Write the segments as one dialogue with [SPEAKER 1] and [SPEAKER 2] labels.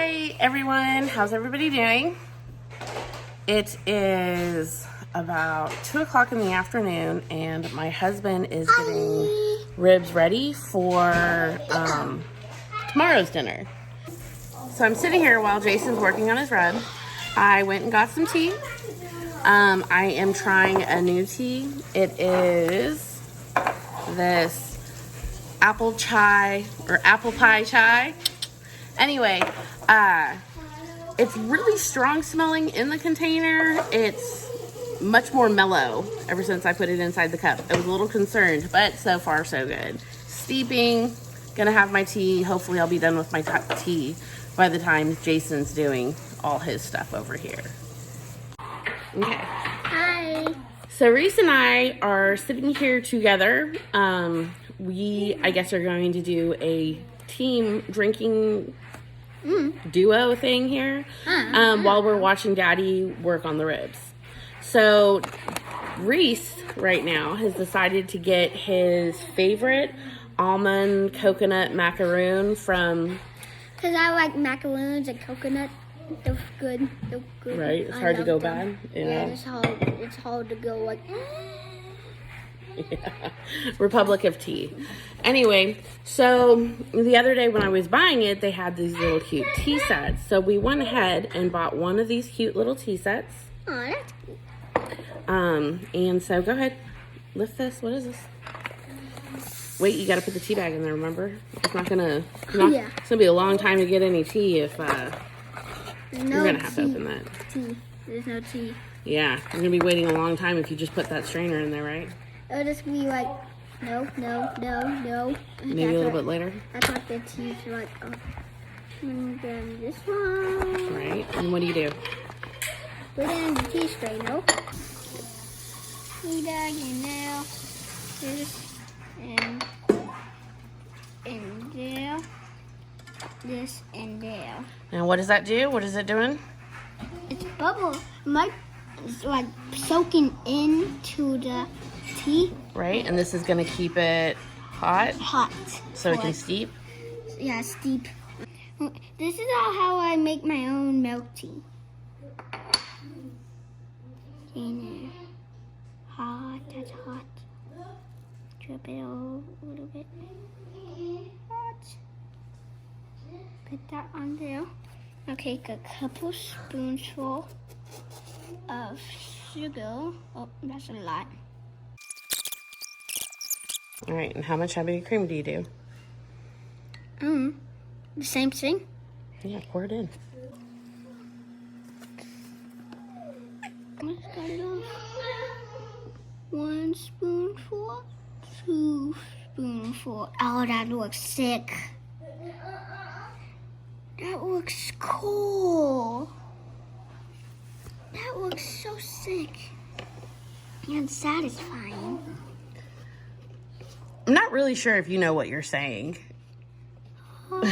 [SPEAKER 1] Hi everyone, how's everybody doing? It is about 2 o'clock in the afternoon and my husband is getting ribs ready for tomorrow's dinner. So I'm sitting here while Jason's working on his rub. I went and got some tea. I am trying a new tea. It is this apple chai or apple pie chai. Anyway, it's really strong smelling in the container. It's much more mellow ever since I put it inside the cup. I was a little concerned, but so far so good. Steeping, gonna have my tea. Hopefully I'll be done with my tea by the time Jason's doing all his stuff over here. Okay.
[SPEAKER 2] Hi.
[SPEAKER 1] So Reese and I are sitting here together. We, I guess, are going to do a team drinking duo thing here while we're watching Daddy work on the ribs. So Reese right now has decided to get his favorite almond coconut macaroon from...
[SPEAKER 2] Because I like macaroons and coconut. They're good. They're good.
[SPEAKER 1] Right? It's hard to go bad.
[SPEAKER 2] Yeah, it's hard to go like...
[SPEAKER 1] Yeah. Republic of Tea. Anyway, so the other day when I was buying it, they had these little cute tea sets. So we went ahead and bought one of these cute little tea sets.
[SPEAKER 2] Oh, that's cute.
[SPEAKER 1] And so go ahead, lift this. What is this? Wait, you got to put the tea bag in there. Remember, it's not gonna. It's gonna be a long time to get any tea if you're gonna have to open that.
[SPEAKER 2] Tea. There's no tea.
[SPEAKER 1] Yeah, you're gonna be waiting a long time if you just put that strainer in there, right?
[SPEAKER 2] It'll just be like, no.
[SPEAKER 1] Maybe a little bit later.
[SPEAKER 2] That's what the tea's like. Oh. And then this one.
[SPEAKER 1] Right, and what do you do?
[SPEAKER 2] Put in the tea strainer. Tea bag in there. This and there. This and there.
[SPEAKER 1] And what does that do? What is it doing?
[SPEAKER 2] It's bubble. It's like soaking into the tea.
[SPEAKER 1] Right, and this is gonna keep it hot.
[SPEAKER 2] Hot.
[SPEAKER 1] So it can steep.
[SPEAKER 2] Yeah, steep. This is how I make my own milk tea. In there. Hot. That's hot. Drip it a little bit. Hot. Put that on there. I'll take a couple spoonful of sugar. Oh, that's a lot.
[SPEAKER 1] All right, and how much heavy cream do you do?
[SPEAKER 2] The same thing.
[SPEAKER 1] Yeah, pour it in.
[SPEAKER 2] Let's cut it off. 1 spoonful, 2 spoonful. Oh, that looks sick. That looks cool. That looks so sick and satisfying.
[SPEAKER 1] I'm not really sure if you know what you're saying. I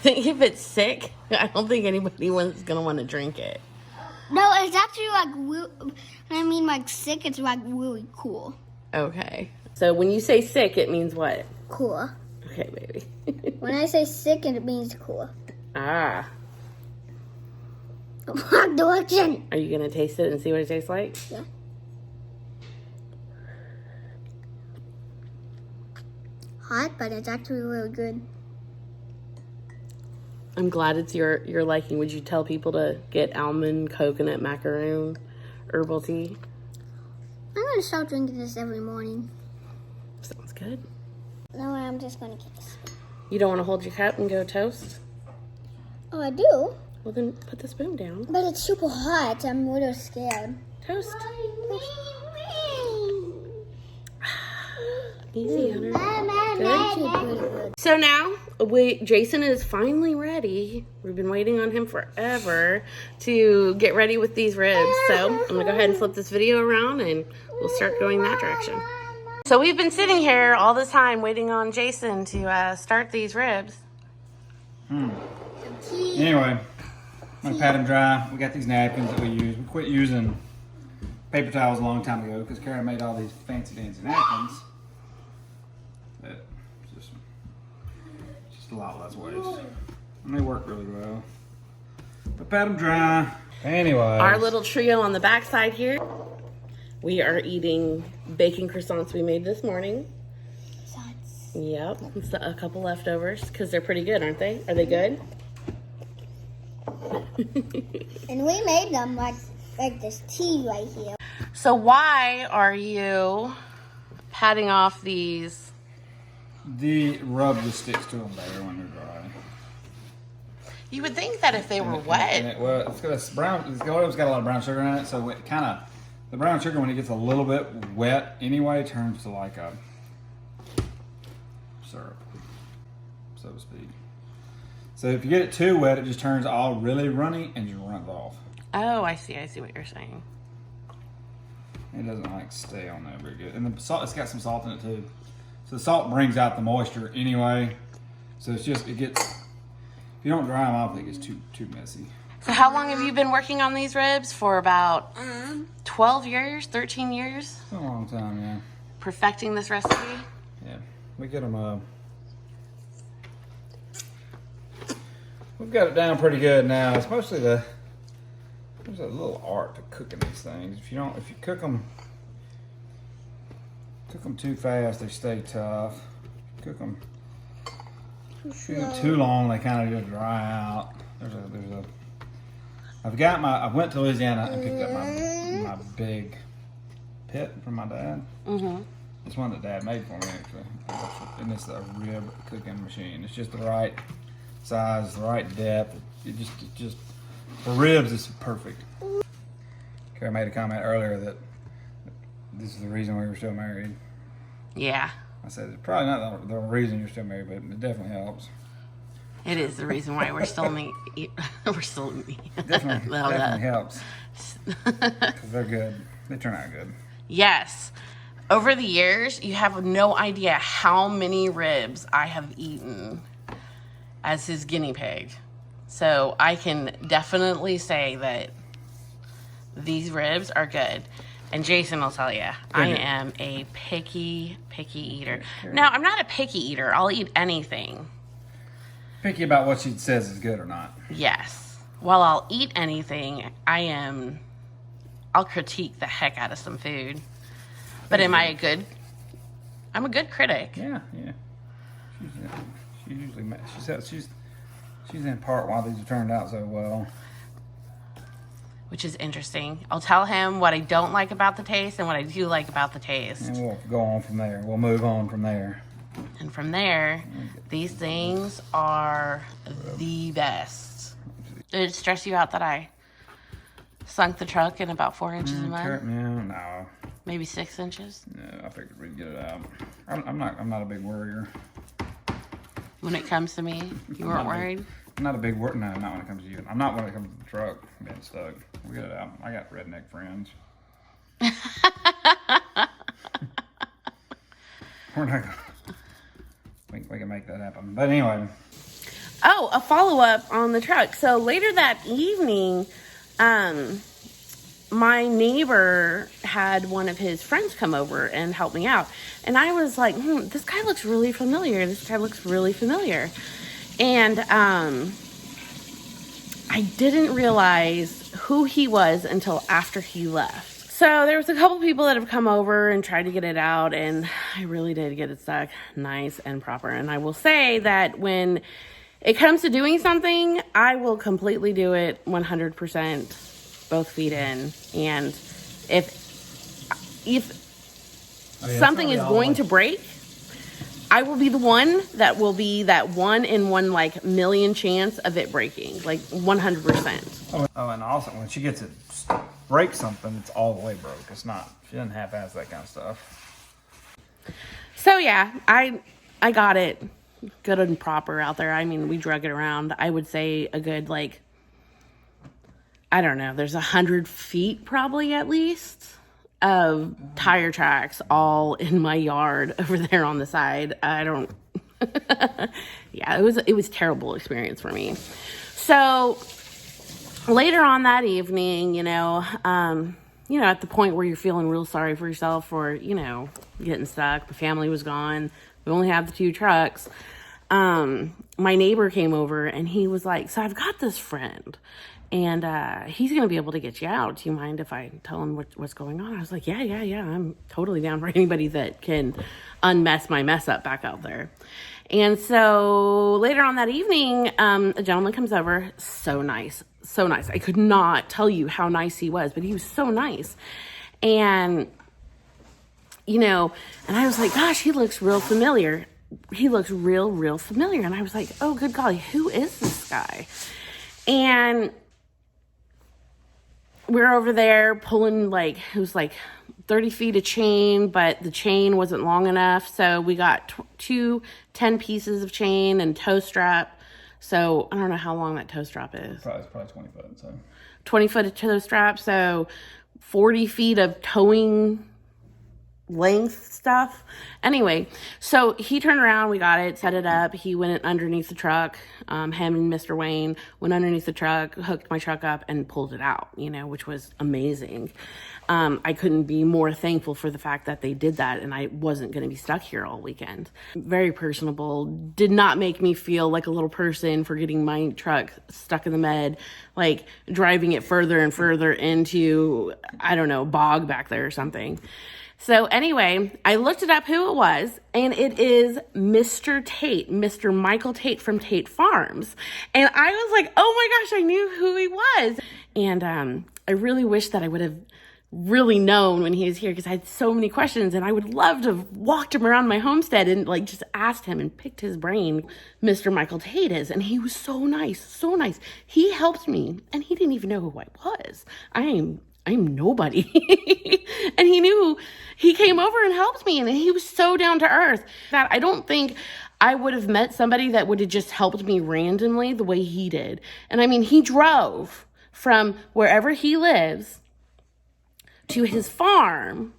[SPEAKER 1] think if it's sick, I don't think anybody is going to want to drink it.
[SPEAKER 2] No, it's actually like, when I mean like sick, it's like really cool.
[SPEAKER 1] Okay. So when you say sick, it means what?
[SPEAKER 2] Cool.
[SPEAKER 1] Okay, baby.
[SPEAKER 2] When I say sick, it means cool.
[SPEAKER 1] Ah.
[SPEAKER 2] Wrong direction.
[SPEAKER 1] Are you going to taste it and see what it tastes like?
[SPEAKER 2] Yeah. Hot, but it's actually really good.
[SPEAKER 1] I'm glad it's your liking. Would you tell people to get almond coconut macaroon herbal tea?
[SPEAKER 2] I'm going to start drinking this every morning.
[SPEAKER 1] Sounds good.
[SPEAKER 2] No, I'm just going to keep this.
[SPEAKER 1] You don't want to hold your cup and go toast?
[SPEAKER 2] Oh, I do?
[SPEAKER 1] Well, then put the spoon down.
[SPEAKER 2] But it's super hot. I'm a little scared.
[SPEAKER 1] Toast. Easy, Hunter. Good. So now, Jason is finally ready. We've been waiting on him forever to get ready with these ribs. So I'm going to go ahead and flip this video around and we'll start going that direction. So we've been sitting here all this time waiting on Jason to start these ribs.
[SPEAKER 3] Anyway, I'm going to pat them dry. We got these napkins that we use. We quit using paper towels a long time ago because Kara made all these fancy dancy napkins. But just a lot less waste. And they work really well. But pat them dry. Anyway.
[SPEAKER 1] Our little trio on the backside here. We are eating bacon croissants we made this morning. Yep, it's a couple leftovers because they're pretty good, aren't they? Are they good?
[SPEAKER 2] And we made them like this tea right here.
[SPEAKER 1] So why are you patting off these?
[SPEAKER 3] The rub just sticks to them better when they're dry.
[SPEAKER 1] You would think that if they were wet.
[SPEAKER 3] Well, it's got a brown. It's got a lot of brown sugar in it, so it kind of the brown sugar when it gets a little bit wet anyway turns to like a syrup, so to speak. So if you get it too wet, it just turns all really runny and just runs off.
[SPEAKER 1] Oh, I see what you're saying.
[SPEAKER 3] It doesn't like stay on there very good. And the salt, it's got some salt in it too. So the salt brings out the moisture anyway. So it's just, it gets, if you don't dry them off, it gets too messy.
[SPEAKER 1] So how long have you been working on these ribs? For about 12 years, 13 years?
[SPEAKER 3] It's been a long time, yeah.
[SPEAKER 1] Perfecting this recipe?
[SPEAKER 3] Yeah. We get them, we've got it down pretty good now. It's mostly there's a little art to cooking these things. If you cook them too fast, they stay tough. Cook them too long, they kind of just dry out. I went to Louisiana and picked up my big pit from my dad. Mm-hmm. It's one that Dad made for me actually, and it's a rib cooking machine. It's just the right size, the right depth. It just for ribs, it's perfect. Kara made a comment earlier that this is the reason we were still married.
[SPEAKER 1] Yeah.
[SPEAKER 3] I said it's probably not the reason you're still married, but it definitely helps.
[SPEAKER 1] It is the reason why we're still
[SPEAKER 3] Definitely helps because they're good. They turn out good.
[SPEAKER 1] Yes. Over the years, you have no idea how many ribs I have eaten as his guinea pig. So I can definitely say that these ribs are good. And Jason will tell you, I am a picky eater. No, I'm not a picky eater. I'll eat anything.
[SPEAKER 3] Picky about what she says is good or not.
[SPEAKER 1] Yes. While I'll eat anything, I'll critique the heck out of some food. But am I a good? I'm a good critic.
[SPEAKER 3] Yeah. She usually she says she's in part why these have turned out so well.
[SPEAKER 1] Which is interesting. I'll tell him what I don't like about the taste and what I do like about the taste.
[SPEAKER 3] And we'll go on from there. We'll move on from there.
[SPEAKER 1] And from there, these things are the best. Did it stress you out that I sunk the truck in about 4 inches of mud?
[SPEAKER 3] No.
[SPEAKER 1] Maybe 6 inches?
[SPEAKER 3] No, I figured we'd get it out. I'm not a big worrier.
[SPEAKER 1] When it comes to me, you weren't worried?
[SPEAKER 3] I'm not a big worrier. No, not when it comes to you. I'm not when it comes to the truck being stuck. We'll get it out. I got redneck friends. We're not gonna... We can make that happen. But anyway.
[SPEAKER 1] Oh, a follow-up on the truck. So later that evening, my neighbor had one of his friends come over and help me out. And I was like, this guy looks really familiar. And I didn't realize who he was until after he left. So there was a couple people that have come over and tried to get it out, and I really did get it stuck nice and proper. And I will say that when it comes to doing something, I will completely do it 100%, both feet in. And if something is going to break, I will be the one that will be that 1 in 1 like million chance of it breaking, like 100%.
[SPEAKER 3] Oh, and also when she gets it break something, it's all the way broke. It's not. She doesn't half-ass that kind of stuff.
[SPEAKER 1] So yeah, I got it good and proper out there. I mean, we drug it around. I would say a good like, I don't know. There's 100 feet probably at least of tire tracks all in my yard over there on the side. I don't. Yeah, it was a terrible experience for me. So later on that evening, at the point where you're feeling real sorry for yourself for, getting stuck. The family was gone. We only have the 2 trucks. my neighbor came over and he was like, so I've got this friend and he's going to be able to get you out. Do you mind if I tell him what's going on? I was like, yeah. I'm totally down for anybody that can unmess my mess up back out there. And so later on that evening, a gentleman comes over. So nice. I could not tell you how nice he was, but he was so nice. And, you know, and I was like, gosh, he looks real familiar. He looks real familiar. And I was like, oh, good golly, who is this guy? And we're over there pulling, like, it was like 30 feet of chain, but the chain wasn't long enough. So we got two 10 pieces of chain and tow strap. So I don't know how long that tow strap is.
[SPEAKER 3] It's probably 20 foot. So
[SPEAKER 1] 20 foot of tow strap. So 40 feet of towing length stuff. Anyway, so he turned around, we got it, set it up. He went underneath the truck. Him and Mr. Wayne went underneath the truck, hooked my truck up and pulled it out, you know, which was amazing. I couldn't be more thankful for the fact that they did that and I wasn't going to be stuck here all weekend. Very personable, did not make me feel like a little person for getting my truck stuck in the mud, like driving it further and further into, I don't know, bog back there or something. So anyway, I looked it up who it was, and it is Mr. Tate, Mr. Michael Tate from Tate Farms. And I was like, oh my gosh, I knew who he was. And I really wish that I would have really known when he was here because I had so many questions and I would love to have walked him around my homestead and like just asked him and picked his brain. Mr. Michael Tate is, and he was so nice. He helped me and he didn't even know who I was. I'm nobody. And he came over and helped me and he was so down to earth that I don't think I would have met somebody that would have just helped me randomly the way he did. And I mean, he drove from wherever he lives to his farm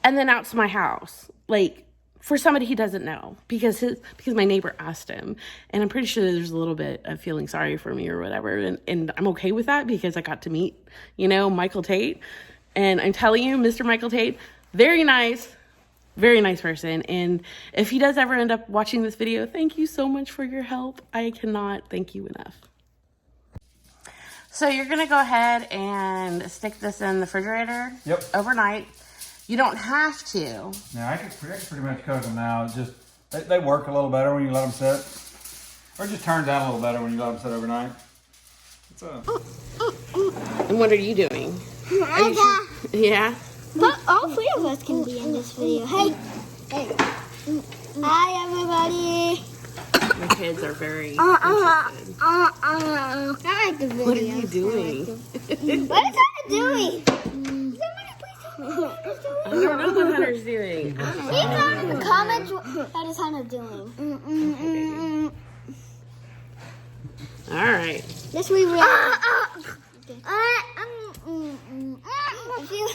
[SPEAKER 1] and then out to my house, like for somebody he doesn't know because my neighbor asked him. And I'm pretty sure there's a little bit of feeling sorry for me or whatever. And I'm okay with that because I got to meet, you know, Michael Tate. And I'm telling you, Mr. Michael Tate, very nice person. And if he does ever end up watching this video, thank you so much for your help. I cannot thank you enough. So you're going to go ahead and stick this in the refrigerator overnight. You don't have to.
[SPEAKER 3] Yeah, I can pretty much cook them now. Just they work a little better when you let them sit. Or it just turns out a little better when you let them sit overnight.
[SPEAKER 1] And what are you doing? Yeah?
[SPEAKER 2] But all three of us can be in this video. Hey. Hi, everybody.
[SPEAKER 1] My kids are very interested.
[SPEAKER 2] I like the video.
[SPEAKER 1] What are you doing?
[SPEAKER 2] What is Hunter doing?
[SPEAKER 1] I don't know what Hunter's doing.
[SPEAKER 2] Leave down in the comments what is Hunter doing.
[SPEAKER 1] All right.
[SPEAKER 2] Let's rereact. If you